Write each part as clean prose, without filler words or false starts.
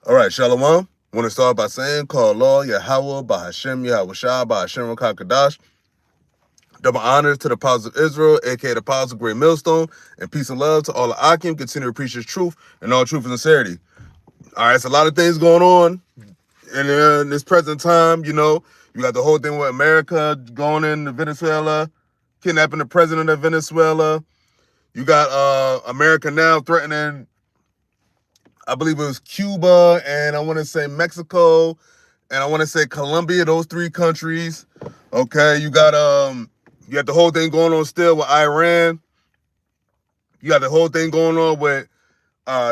All right, Shalom. I want to start by saying, call law, YAHAWAH, BAHASHAM, YAHAWASHI, BAHASHAM, Kadash. Double honors to the apostles of Israel, aka the apostles of Great Millstone, and peace and love to all the Akim. Continue to preach his truth and all truth and sincerity. All right, it's a lot of things going on in this present time. You got the whole thing with America going into Venezuela, kidnapping the president of Venezuela. You got America now threatening, I believe it was Cuba, and I want to say Mexico, and I want to say Colombia, those three countries. Okay, you got the whole thing going on still with Iran. You got the whole thing going on with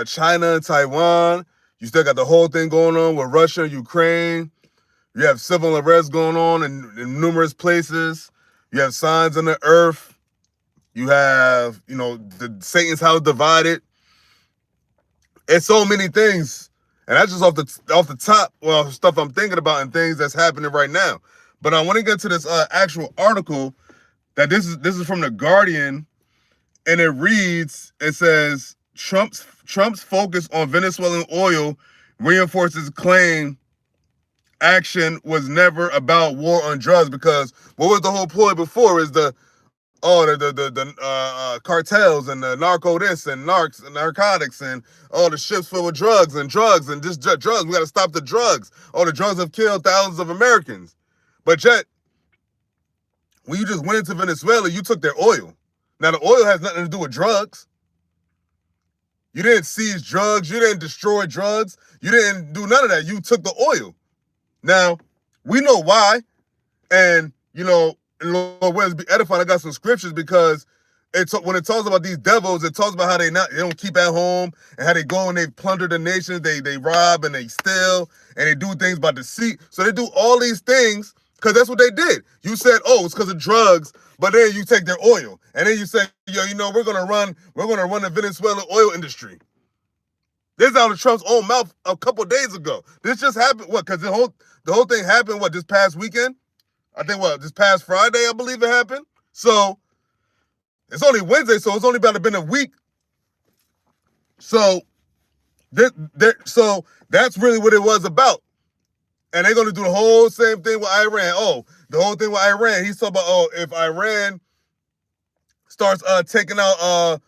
China and Taiwan. You still got the whole thing going on with Russia and Ukraine. You have civil unrest going on in numerous places. You have signs on the earth. You have, the Satan's house divided. It's so many things. And that's just off the top, well, stuff I'm thinking about and things that's happening right now. But I want to get to this actual article that this is from The Guardian, and it says Trump's focus on Venezuelan oil reinforces claim action was never about war on drugs, because what was the whole ploy before is the cartels and the narco this and narcotics and all the ships filled with drugs and just drugs. We got to stop the drugs. All the drugs have killed thousands of Americans. But yet, when you just went into Venezuela, you took their oil. Now, the oil has nothing to do with drugs. You didn't seize drugs. You didn't destroy drugs. You didn't do none of that. You took the oil. Now, we know why. And, Lord Williams be edifying. I got some scriptures, because when it talks about these devils, it talks about how they don't keep at home, and how they go and they plunder the nations, they rob and they steal, and they do things by deceit. So they do all these things because that's what they did. You said, oh, it's because of drugs, but then you take their oil, and then you say, we're gonna run the Venezuelan oil industry. This is out of Trump's own mouth a couple days ago. This just happened. What? Because the whole thing happened. What? This past weekend? I think this past Friday, I believe it happened. So it's only Wednesday, so it's only about to been a week. So that's really what it was about. And they're gonna do the whole same thing with Iran. Oh, the whole thing with Iran. He's talking about, if Iran starts taking out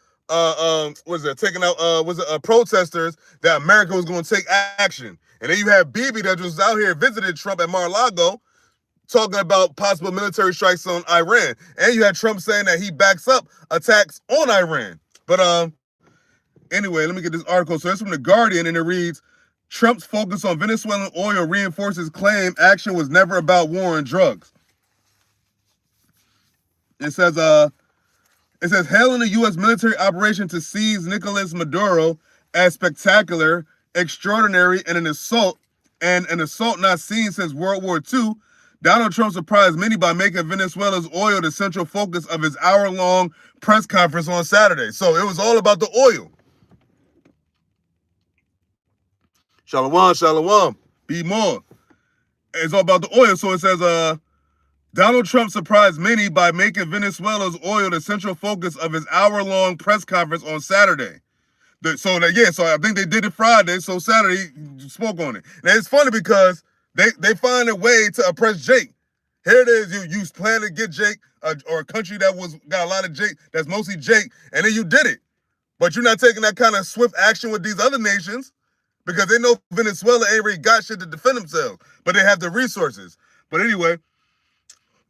protesters, that America was gonna take action. And then you have Bibi that was out here visited Trump at Mar-a-Lago, talking about possible military strikes on Iran. And you had Trump saying that he backs up attacks on Iran. But anyway, let me get this article. So it's from The Guardian, and it reads, Trump's focus on Venezuelan oil reinforces claim action was never about war on drugs. It says hailing a U.S. military operation to seize Nicolas Maduro as spectacular, extraordinary, and an assault not seen since World War II, Donald Trump surprised many by making Venezuela's oil the central focus of his hour-long press conference on Saturday. So it was all about the oil. Shalom, shalom. Be more. It's all about the oil. So it says, Donald Trump surprised many by making Venezuela's oil the central focus of his hour-long press conference on Saturday. So I think they did it Friday, so Saturday he spoke on it. Now it's funny because they find a way to oppress Jake. Here it is, you plan to get Jake, or a country that got a lot of Jake, that's mostly Jake, and then you did it. But you're not taking that kind of swift action with these other nations, because they know Venezuela ain't really got shit to defend themselves, but they have the resources. But anyway,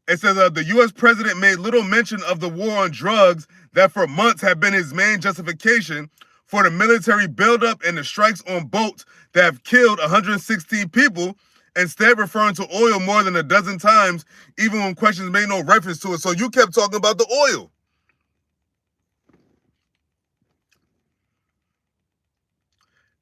it says the U.S. president made little mention of the war on drugs that for months have been his main justification for the military buildup and the strikes on boats that have killed 116 people, instead referring to oil more than a dozen times, even when questions made no reference to it. So you kept talking about the oil.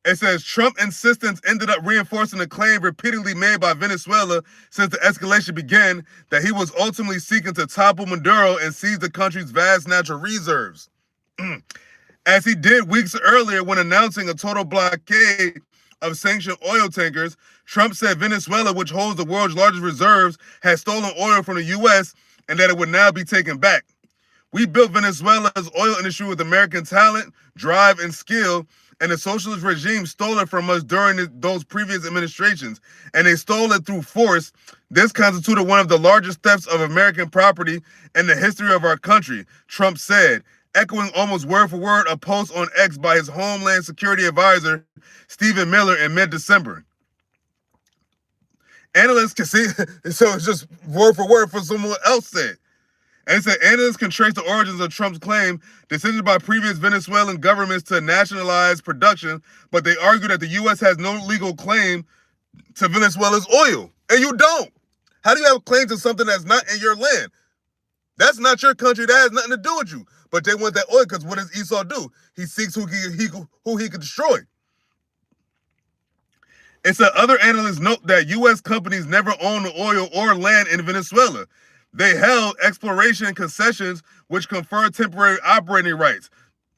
It says Trump's insistence ended up reinforcing the claim repeatedly made by Venezuela since the escalation began, that he was ultimately seeking to topple Maduro and seize the country's vast natural reserves. As he did weeks earlier when announcing a total blockade of sanctioned oil tankers, Trump said Venezuela, which holds the world's largest reserves, had stolen oil from the U.S. and that it would now be taken back. We built Venezuela's oil industry with American talent, drive, and skill, and the socialist regime stole it from us during those previous administrations, and they stole it through force. This constituted one of the largest thefts of American property in the history of our country, Trump said, echoing almost word for word a post on X by his Homeland Security Advisor, Stephen Miller, in mid-December. Analysts can see, so it's just word for word for someone else said. And it said analysts can trace the origins of Trump's claim, decisions by previous Venezuelan governments to nationalize production, but they argue that the U.S. has no legal claim to Venezuela's oil. And you don't. How do you have a claim to something that's not in your land? That's not your country. That has nothing to do with you. But they want that oil because what does Esau do? He seeks who he could destroy. It said other analysts note that U.S. companies never owned the oil or land in Venezuela. They held exploration concessions which conferred temporary operating rights,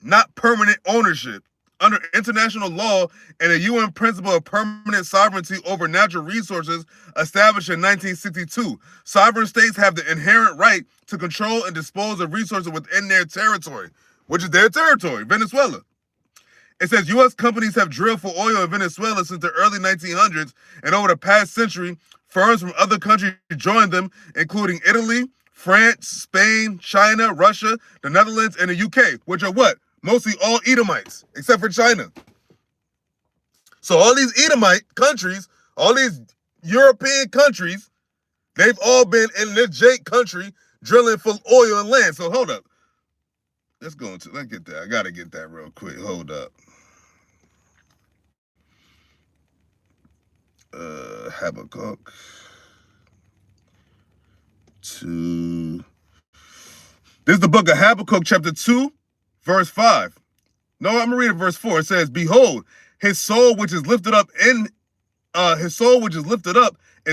not permanent ownership. Under international law and a UN principle of permanent sovereignty over natural resources established in 1962, sovereign states have the inherent right to control and dispose of resources within their territory, which is their territory, Venezuela. It says U.S. companies have drilled for oil in Venezuela since the early 1900s, and over the past century, firms from other countries joined them, including Italy, France, Spain, China, Russia, the Netherlands, and the UK, which are what? Mostly all Edomites, except for China. So all these Edomite countries, all these European countries, they've all been in this Jake country drilling for oil and land. So hold up. Let's get that. I gotta get that real quick. Hold up. Habakkuk 2. This is the book of Habakkuk, chapter 2, verse 5. No, I'm gonna read it, verse 4. It says, "Behold, his soul which is lifted up is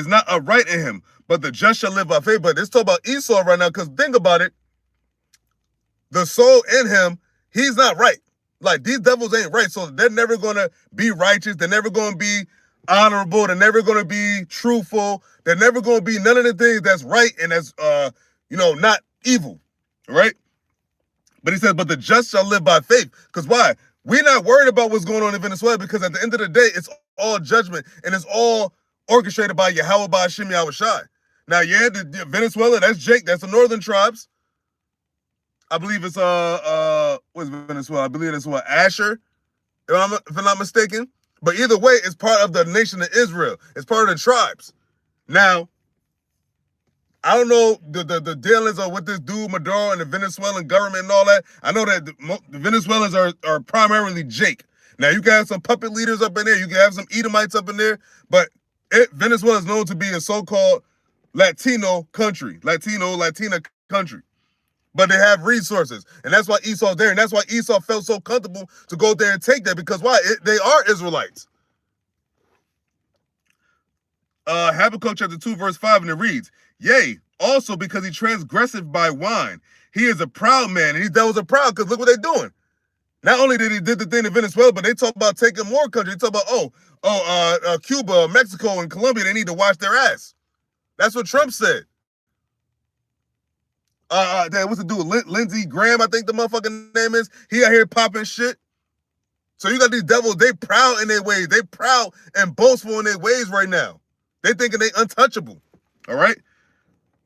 not upright in him, but the just shall live by faith." But let's talk about Esau right now, because think about it. The soul in him, he's not right. Like, these devils ain't right, so they're never gonna be righteous. They're never gonna be honorable. They're never gonna be truthful. They're never gonna be none of the things that's right and that's not evil, right? But he says, but the just shall live by faith. Because why? We're not worried about what's going on in Venezuela, because at the end of the day, it's all judgment and it's all orchestrated by YAHAWAH, BAHASHAM, YAHAWASHI. Now, yeah, the Venezuela, that's Jake, that's the northern tribes. I believe it's what's Venezuela? I believe it's Asher, if I'm not mistaken. But either way, it's part of the nation of Israel. It's part of the tribes. Now, I don't know the dealings of with this dude Maduro and the Venezuelan government and all that. I know that the Venezuelans are primarily Jake. Now, you can have some puppet leaders up in there. You can have some Edomites up in there. But Venezuela is known to be a so-called Latino country, Latina country. But they have resources. And that's why Esau's there. And that's why Esau felt so comfortable to go there and take that. Because why? They are Israelites. Habakkuk chapter 2, verse 5, and it reads, "Yea, also because he transgresseth by wine. He is a proud man." And these devils are proud because look what they're doing. Not only did he did the thing in Venezuela, but they talk about taking more countries. They talk about, Cuba, Mexico, and Colombia, they need to wash their ass. That's what Trump said. What's the dude? Lindsey Graham, I think the motherfucking name is. He out here popping shit. So you got these devils, they proud in their ways. They proud and boastful in their ways right now. They thinking they untouchable. All right?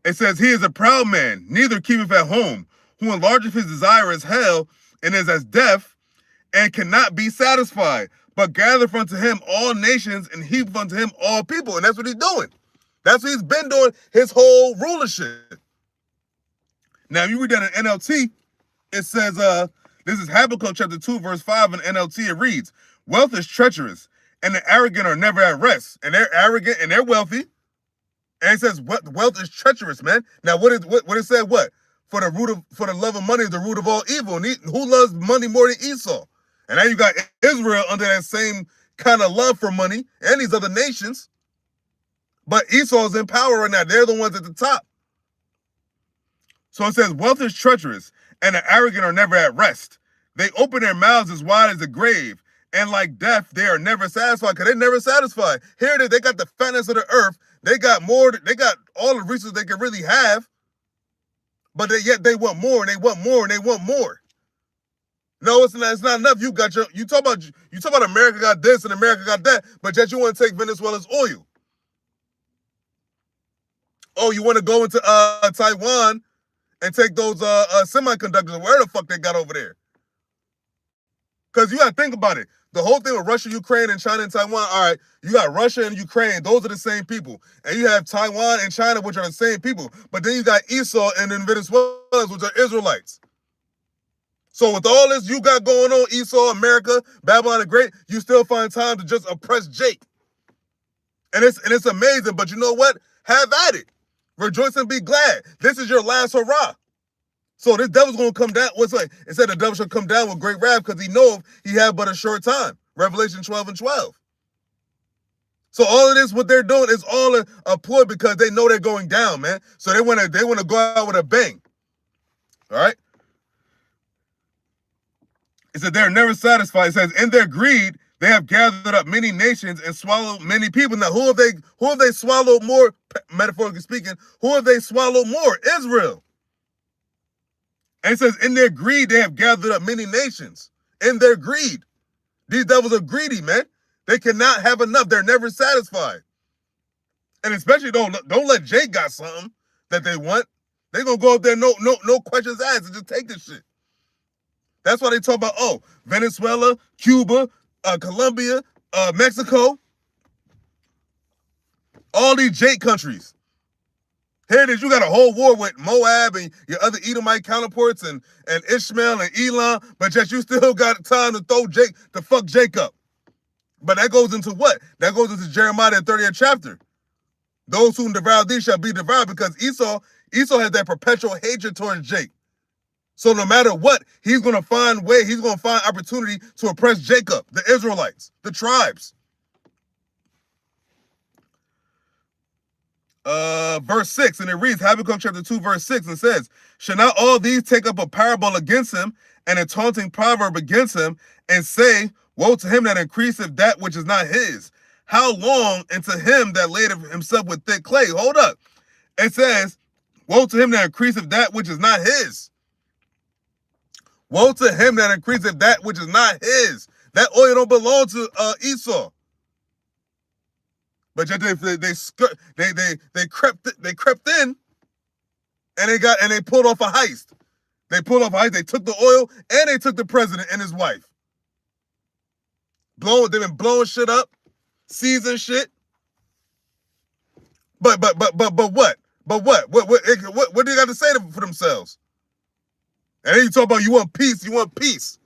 It says, "He is a proud man, neither keepeth at home, who enlargeth his desire as hell, and is as deaf, and cannot be satisfied, but gathereth unto him all nations, and heapeth unto him all people." And that's what he's doing. That's what he's been doing his whole rulership. Now, if you read that in NLT, it says, this is Habakkuk chapter 2, verse 5 in NLT. It reads, "Wealth is treacherous, and the arrogant are never at rest." And they're arrogant and they're wealthy. And it says, "What wealth is treacherous, man." Now, what it said? What? For the love of money is the root of all evil. And who loves money more than Esau? And now you got Israel under that same kind of love for money and these other nations. But Esau's in power right now. They're the ones at the top. So it says, "Wealth is treacherous, and the arrogant are never at rest. They open their mouths as wide as the grave, and like death, they are never satisfied," because they're never satisfied. Here it is, they got the fatness of the earth. They got all the resources they can really have. But yet they want more, and they want more, and they want more. No, it's not. It's not enough. You talk about America got this and America got that, but yet you want to take Venezuela's oil. Oh, you want to go into Taiwan and take those semiconductors, where the fuck they got over there? Because you got to think about it. The whole thing with Russia, Ukraine, and China and Taiwan, all right, you got Russia and Ukraine. Those are the same people. And you have Taiwan and China, which are the same people. But then you got Esau and then Venezuela, which are Israelites. So with all this you got going on, Esau, America, Babylon the Great, you still find time to just oppress Jake. And it's amazing, but you know what? Have at it. Rejoice and be glad. This is your last hurrah. So this devil's going to come down. What's like? It said the devil shall come down with great wrath because he know he had but a short time. Revelation 12:12. So all of this, what they're doing is all a ploy because they know they're going down, man. So they want to go out with a bang. All right? It said they're never satisfied. It says, in their greed, they have gathered up many nations and swallowed many people. Now, who have they swallowed more, metaphorically speaking? Who have they swallowed more? Israel. And it says, in their greed, they have gathered up many nations. In their greed. These devils are greedy, man. They cannot have enough. They're never satisfied. And especially don't let Jake got something that they want. They're going to go up there, no questions asked, and just take this shit. That's why they talk about, Venezuela, Cuba, Colombia, Mexico. All these Jake countries. Here it is, you got a whole war with Moab and your other Edomite counterparts and Ishmael and Elam, but yet you still got time to fuck Jacob. But that goes into what? That goes into Jeremiah, the 30th chapter. Those who devour thee shall be devoured, because Esau has that perpetual hatred towards Jake. So no matter what, he's going to find opportunity to oppress Jacob, the Israelites, the tribes. Verse 6, and it reads, Habakkuk chapter 2, verse 6, and says, shall not all these take up a parable against him, and a taunting proverb against him, and say, woe to him that increaseth that which is not his? How long, and to him that ladeth himself with thick clay? Hold up. It says, woe to him that increaseth that which is not his. Woe to him that increaseth that which is not his. That oil don't belong to Esau. But yet they crept in, and they pulled off a heist. They pulled off a heist. They took the oil and they took the president and his wife. They've been blowing shit up, seizing shit. But what? But what? What do you got to say for themselves? And then you talk about you want peace. You want peace.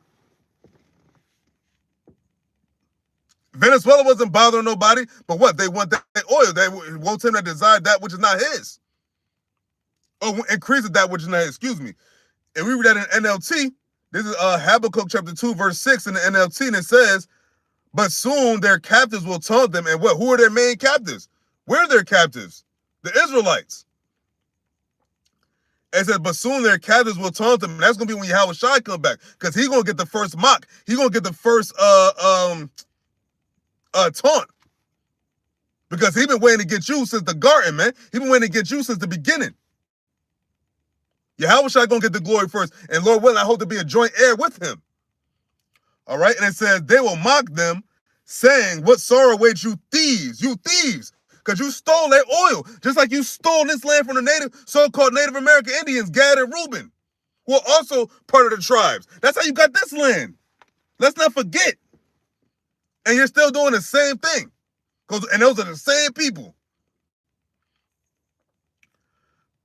Venezuela wasn't bothering nobody, but what? They want that oil. They want him to desire that which is not his. Oh, increases that which is not his. Excuse me. And we read that in NLT. This is Habakkuk chapter 2, verse 6 in the NLT, and it says, but soon their captives will taunt them. And what? Who are their main captives? Where are their captives? The Israelites. It says, but soon their captives will taunt them. And that's going to be when YAHAWASHI come back. Because he's going to get the first mock. He's going to get the first taunt. Because he's been waiting to get you since the garden, man. He's been waiting to get you since the beginning. YAHAWASHI going to get the glory first. And Lord willing, I hope to be a joint heir with him. All right? And it says, they will mock them, saying, what sorrow awaits you thieves? You thieves. Because you stole their oil, just like you stole this land from the so-called Native American Indians, Gad and Reuben, who are also part of the tribes. That's how you got this land. Let's not forget. And you're still doing the same thing. And those are the same people.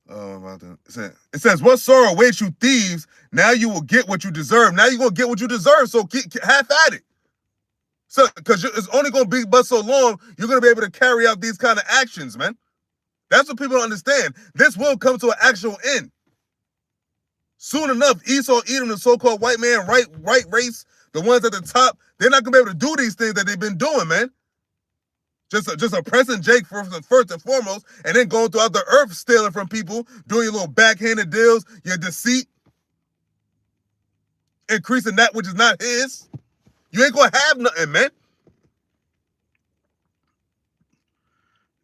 It says, what sorrow awaits you thieves? Now you will get what you deserve. Now you're going to get what you deserve, so half at it. So, because it's only going to be but so long, you're going to be able to carry out these kind of actions, man. That's what people don't understand. This will come to an actual end. Soon enough, Esau, Edom, the so-called white man, right race, the ones at the top, they're not going to be able to do these things that they've been doing, man. Just oppressing Jake first and foremost, and then going throughout the earth stealing from people, doing your little backhanded deals, your deceit, increasing that which is not his. You ain't going to have nothing, man.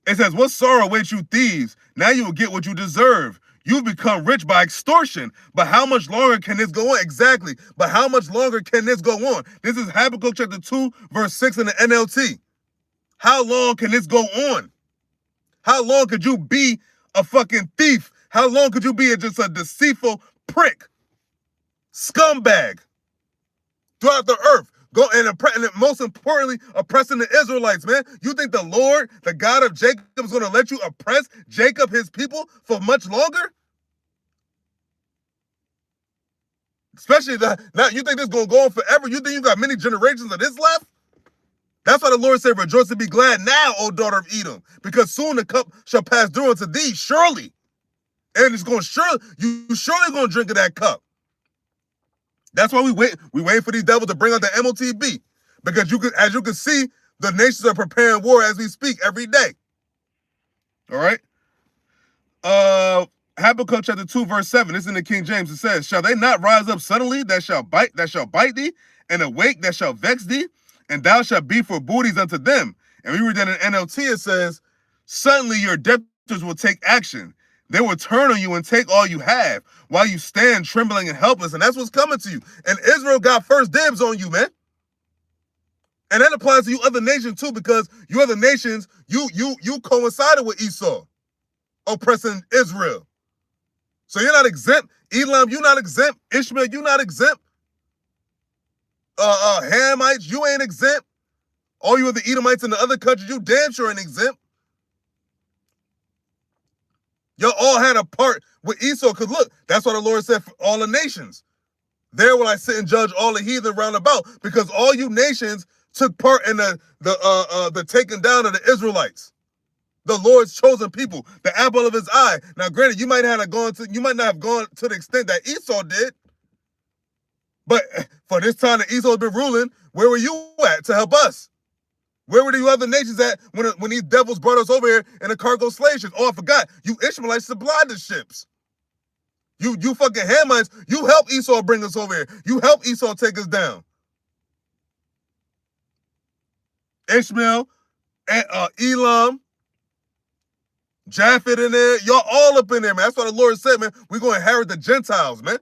It says, what sorrow awaits you thieves? Now you will get what you deserve. You've become rich by extortion. But how much longer can this go on? Exactly. But how much longer can this go on? This is Habakkuk chapter 2, verse 6 in the NLT. How long can this go on? How long could you be a fucking thief? How long could you be just a deceitful prick? Scumbag. Throughout the earth. Go and most importantly, oppressing the Israelites, man. You think the Lord, the God of Jacob, is going to let you oppress Jacob, his people, for much longer? Especially now, you think this is going to go on forever? You think you got many generations of this left? That's why the Lord said, rejoice and be glad now, O daughter of Edom, because soon the cup shall pass through unto thee, surely. And it's going to you surely going to drink of that cup. That's why we wait for these devils to bring out the MOTB. Because as you can see, the nations are preparing war as we speak every day. All right? Habakkuk chapter 2, verse 7. This is in the King James. It says, shall they not rise up suddenly that shall bite thee, and awake that shall vex thee, and thou shalt be for booties unto them. And we read that in NLT, it says, suddenly your debtors will take action. They will turn on you and take all you have while you stand trembling and helpless. And that's what's coming to you. And Israel got first dibs on you, man. And that applies to you other nations too, because you other nations, you coincided with Esau oppressing Israel. So you're not exempt. Elam, you're not exempt. Ishmael, you're not exempt. Hamites, you ain't exempt. All you other Edomites in the other countries, you damn sure ain't exempt. Y'all all had a part with Esau, because look, that's what the Lord said for all the nations. There will I sit and judge all the heathen round about, because all you nations took part in the taking down of the Israelites, the Lord's chosen people, the apple of his eye. Now, granted, you might not have gone to the extent that Esau did, but for this time that Esau's been ruling, where were you at to help us? Where were the other nations at when these devils brought us over here in a cargo slave ships? Oh, I forgot. You Ishmaelites supplied the ships. You fucking Hamites, you helped Esau bring us over here. You helped Esau take us down. Ishmael, Elam, Japheth in there. Y'all all up in there, man. That's what the Lord said, man. We're going to inherit the Gentiles, man.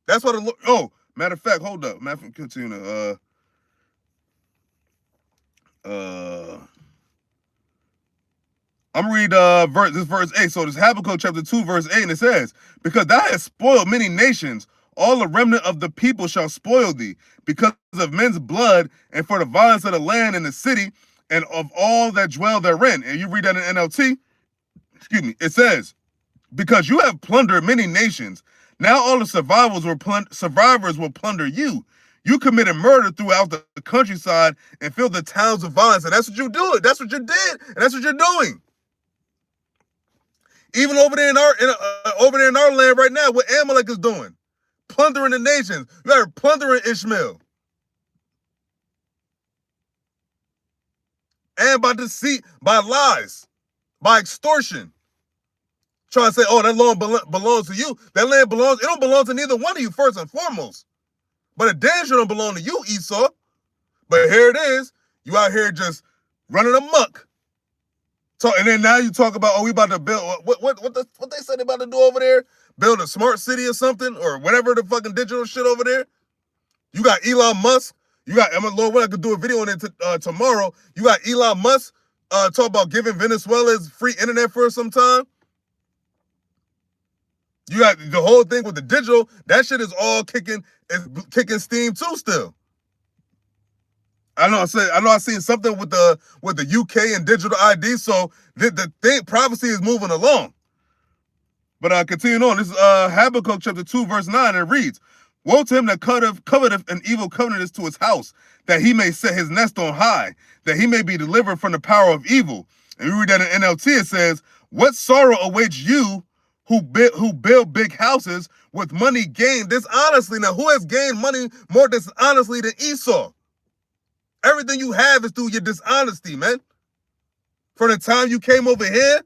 That's what the Lord... Oh, matter of fact, hold up. Matter of fact, continue. I'm read verse 8. So this Habakkuk chapter 2, verse 8, and it says, because thou hast spoiled many nations, all the remnant of the people shall spoil thee, because of men's blood, and for the violence of the land and the city, and of all that dwell therein. And you read that in NLT, excuse me, it says, because you have plundered many nations, now all the survivors will plunder you. You committed murder throughout the countryside and filled the towns with violence. And that's what you do. That's what you did. And that's what you're doing. Even over there in our land right now, what Amalek is doing. Plundering the nations. You are plundering Ishmael. And by deceit, by lies, by extortion. Trying to say, oh, that land belongs to you. That land it don't belong to neither one of you, first and foremost. But it damn sure don't belong to you, Esau. But here it is. You out here just running amok. So, and then now you talk about, oh, we about to build, what they said they about to do over there? Build a smart city or something, or whatever the fucking digital shit over there. You got Elon Musk. You got, Lord, I could do a video on it tomorrow. You got Elon Musk talk about giving Venezuelans free internet for some time. You got the whole thing with the digital. That shit is all kicking steam too still. I know I seen something with the UK and digital ID, so the thing prophecy is moving along. But continuing on, this is Habakkuk chapter 2, verse 9, and it reads, woe to him that coveteth an evil covenant to his house, that he may set his nest on high, that he may be delivered from the power of evil. And we read that in NLT, it says, what sorrow awaits you who build big houses with money gained dishonestly. Now, who has gained money more dishonestly than Esau? Everything you have is through your dishonesty, man. From the time you came over here,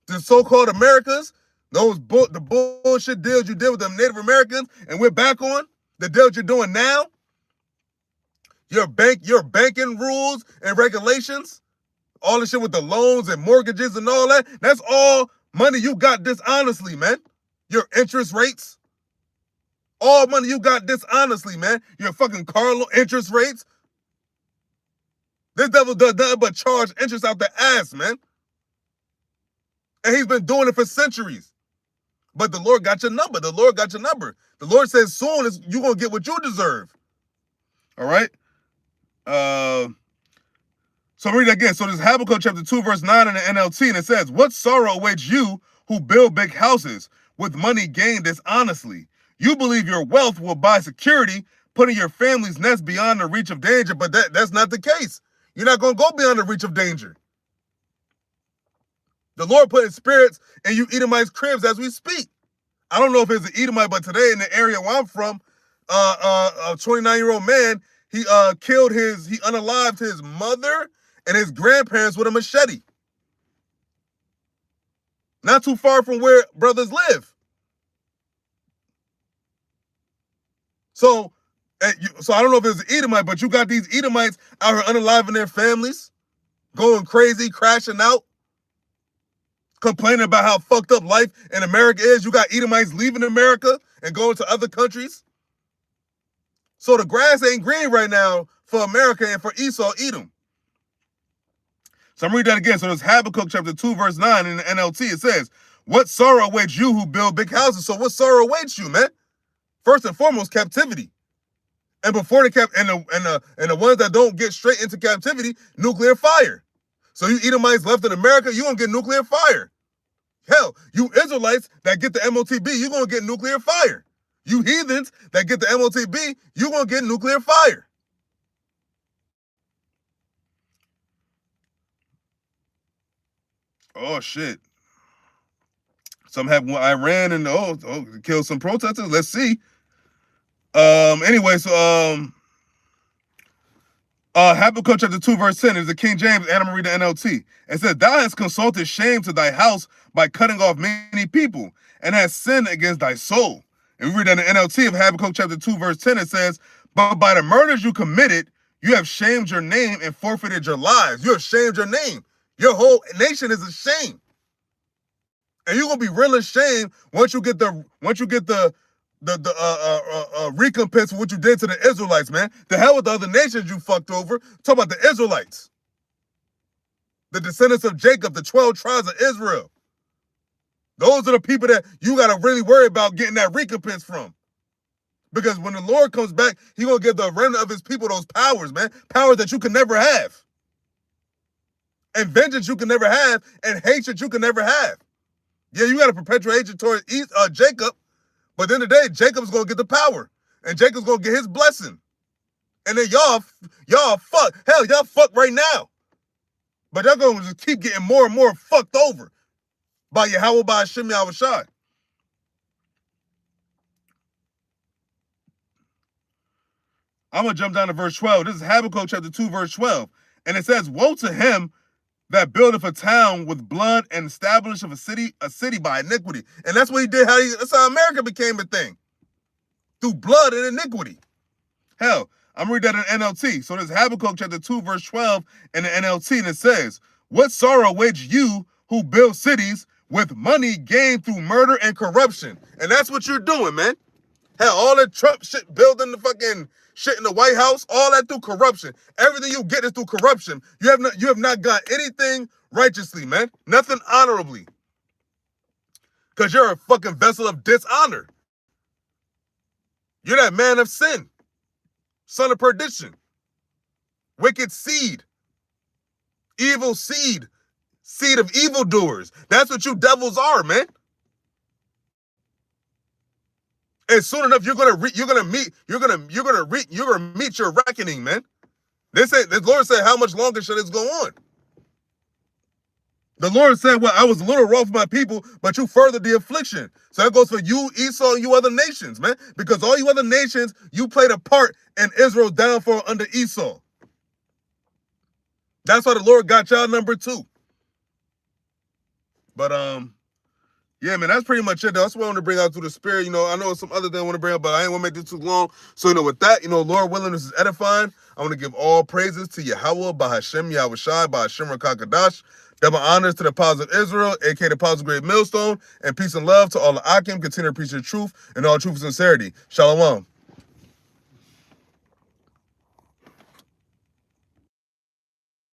the so-called Americas, the bullshit deals you did with them Native Americans, and we're back on the deals you're doing now. Your banking rules and regulations, all the shit with the loans and mortgages and all that, that's all money you got dishonestly, man. Your interest rates, all money you got dishonestly, man. Your fucking car loan interest rates. This devil does nothing but charge interest out the ass, man. And he's been doing it for centuries. But the Lord got your number. The Lord got your number. The Lord says soon as you're going to get what you deserve. All right? So read it again. So this is Habakkuk chapter 2, verse 9 in the NLT, and it says, what sorrow awaits you who build big houses with money gained dishonestly? You believe your wealth will buy security, putting your family's nest beyond the reach of danger, but that's not the case. You're not going to go beyond the reach of danger. The Lord put his spirits in you Edomites' cribs as we speak. I don't know if it's an Edomite, but today in the area where I'm from, a 29-year-old man, he unalived his mother and his grandparents with a machete. Not too far from where brothers live. So I don't know if it's an Edomite, but you got these Edomites out here unaliving their families, going crazy, crashing out, complaining about how fucked up life in America is. You got Edomites leaving America and going to other countries. So the grass ain't green right now for America and for Esau, Edom. So I'm reading that again. So it's Habakkuk chapter 2, verse 9 in the NLT. It says, what sorrow awaits you who build big houses? So what sorrow awaits you, man? First and foremost, captivity. And before the ones that don't get straight into captivity, nuclear fire. So you Edomites left in America, you're going to get nuclear fire. Hell, you Israelites that get the MOTB, you're going to get nuclear fire. You heathens that get the MOTB, you're going to get nuclear fire. Oh, shit. Some have Iran and killed some protesters. Let's see. Anyway, so Habakkuk chapter 2, verse 10 is the King James, and I'm going to read the NLT. It says, thou hast consulted shame to thy house by cutting off many people, and hast sinned against thy soul. And we read that in the NLT of Habakkuk chapter 2, verse 10, it says, but by the murders you committed, you have shamed your name and forfeited your lives. You have shamed your name. Your whole nation is ashamed. And you're gonna be real ashamed once you get the recompense for what you did to the Israelites, man. The hell with the other nations you fucked over. Talk about the Israelites. The descendants of Jacob, the 12 tribes of Israel. Those are the people that you gotta really worry about getting that recompense from. Because when the Lord comes back, he's gonna give the remnant of his people those powers, man. Powers that you can never have. And vengeance you can never have, and hatred you can never have. Yeah, you got to perpetuate hatred towards Jacob, but at the end of the day, Jacob's going to get the power, and Jacob's going to get his blessing. And then y'all fuck. Hell, y'all fuck right now. But y'all going to just keep getting more and more fucked over by YAHAWAH, BAHASHAM, YAHAWASHI. I'm going to jump down to verse 12. This is Habakkuk chapter 2, verse 12. And it says, woe to him that buildeth a town with blood and establisheth a city by iniquity. And that's what he did. That's how America became a thing. Through blood and iniquity. Hell, I'm reading that in NLT. So there's Habakkuk chapter 2, verse 12 in the NLT, and it says, what sorrow awaits you who build cities with money gained through murder and corruption? And that's what you're doing, man. Hell, all that Trump shit, building the fucking shit in the White House, all that through corruption. Everything you get is through corruption. You have not got anything righteously, man. Nothing honorably. Because you're a fucking vessel of dishonor. You're that man of sin. Son of perdition. Wicked seed. Evil seed. Seed of evildoers. That's what you devils are, man. And soon enough, you're gonna meet your reckoning, man. The Lord said, how much longer shall this go on? The Lord said, well, I was a little rough with my people, but you furthered the affliction. So that goes for you, Esau, and you other nations, man. Because all you other nations, you played a part in Israel's downfall under Esau. That's why the Lord got y'all number 2. But Yeah, man, that's pretty much it. That's what I want to bring out through the spirit. You know, I know some other thing I want to bring up, but I ain't want to make this too long. So, you know, with that, you know, Lord willing, this is edifying. I want to give all praises to Yahawah, BAHASHAM, YAHAWASHI, BAHASHAM, HAKADASH. Double honors to the apostles of Israel, aka the apostles of Great Millstone, and peace and love to all the Akim. Continue to preach the truth and all truth and sincerity. Shalom.